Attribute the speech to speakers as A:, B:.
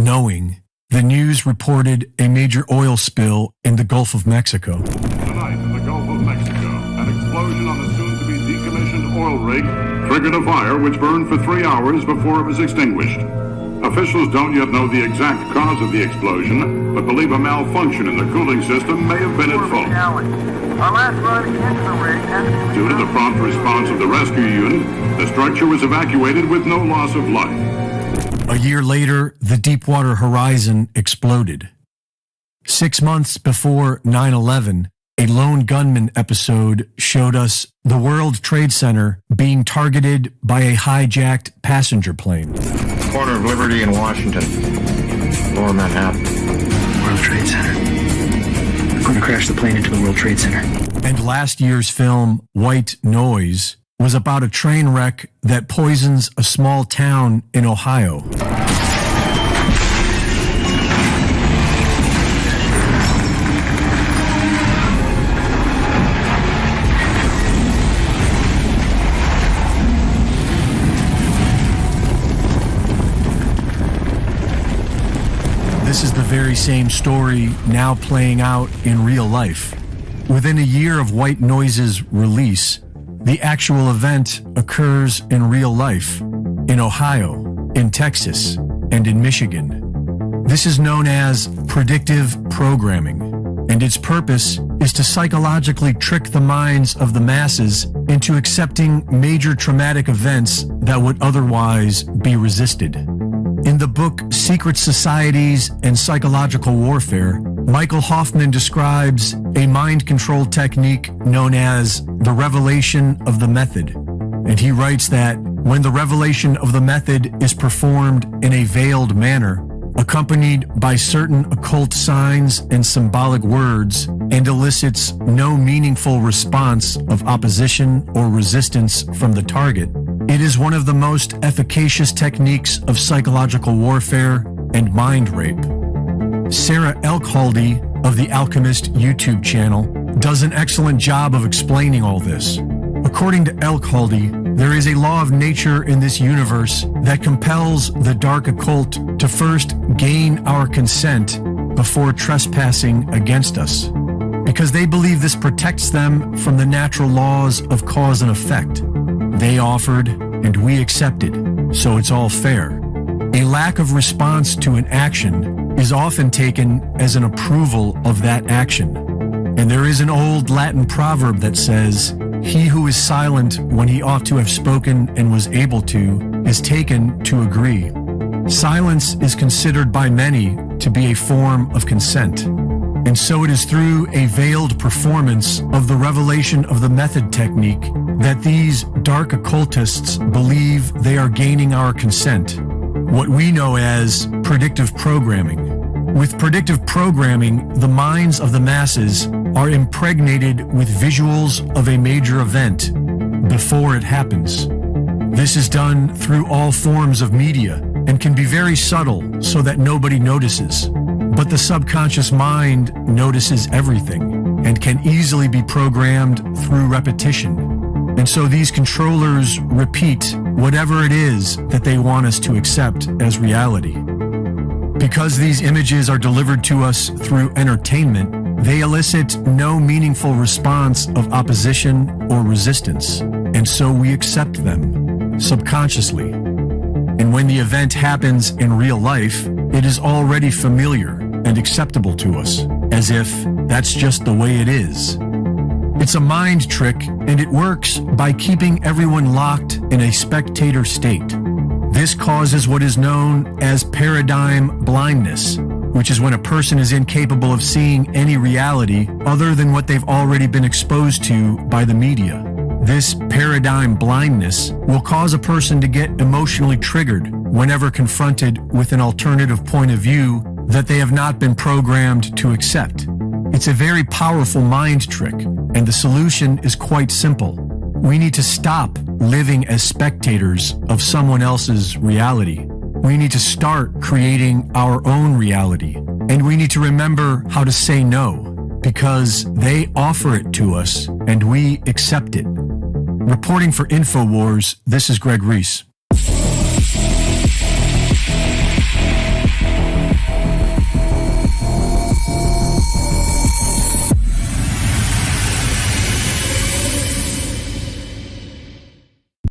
A: knowing, the news reported a major oil spill in the Gulf of Mexico.
B: Tonight in the Gulf of Mexico, an explosion on the soon-to-be decommissioned oil rig triggered a fire which burned for 3 hours before it was extinguished. Officials don't yet know the exact cause of the explosion, but believe a malfunction in the cooling system may have been at fault.
C: Our last run into the rig.
B: Due to the prompt response of the rescue unit, the structure was evacuated with no loss of life.
A: A year later, the Deepwater Horizon exploded. 6 months before 9/11, a lone gunman episode showed us the World Trade Center being targeted by a hijacked passenger plane.
D: Corner of Liberty and Washington, Lower Manhattan.
E: World Trade Center. We're going to crash the plane into the World Trade Center.
A: And last year's film, White Noise, was about a train wreck that poisons a small town in Ohio. This is the very same story now playing out in real life. Within a year of White Noise's release, the actual event occurs in real life, in Ohio, in Texas, and in Michigan. This is known as predictive programming, and its purpose is to psychologically trick the minds of the masses into accepting major traumatic events that would otherwise be resisted. In the book Secret Societies and Psychological Warfare, Michael Hoffman describes a mind control technique known as the revelation of the method. And he writes that when the revelation of the method is performed in a veiled manner, accompanied by certain occult signs and symbolic words, and elicits no meaningful response of opposition or resistance from the target, it is one of the most efficacious techniques of psychological warfare and mind rape. Sarah Elkhaldy of the Alchemist YouTube channel does an excellent job of explaining all this. According to Elkhaldy, there is a law of nature in this universe that compels the dark occult to first gain our consent before trespassing against us, because they believe this protects them from the natural laws of cause and effect. They offered, and we accepted, so it's all fair. A lack of response to an action is often taken as an approval of that action. And there is an old Latin proverb that says, "He who is silent when he ought to have spoken and was able to, is taken to agree." Silence is considered by many to be a form of consent. And so it is through a veiled performance of the revelation of the method technique that these dark occultists believe they are gaining our consent, what we know as predictive programming. With predictive programming, the minds of the masses are impregnated with visuals of a major event before it happens. This is done through all forms of media and can be very subtle so that nobody notices. But the subconscious mind notices everything and can easily be programmed through repetition. And so these controllers repeat whatever it is that they want us to accept as reality. Because these images are delivered to us through entertainment, they elicit no meaningful response of opposition or resistance, and so we accept them subconsciously. And when the event happens in real life, it is already familiar and acceptable to us, as if that's just the way it is. It's a mind trick, and it works by keeping everyone locked in a spectator state. This causes what is known as paradigm blindness, which is when a person is incapable of seeing any reality other than what they've already been exposed to by the media. This paradigm blindness will cause a person to get emotionally triggered whenever confronted with an alternative point of view that they have not been programmed to accept. It's a very powerful mind trick, and the solution is quite simple. We need to stop living as spectators of someone else's reality. We need to start creating our own reality, and we need to remember how to say no, because they offer it to us and we accept it. Reporting for InfoWars, this is Greg Reese.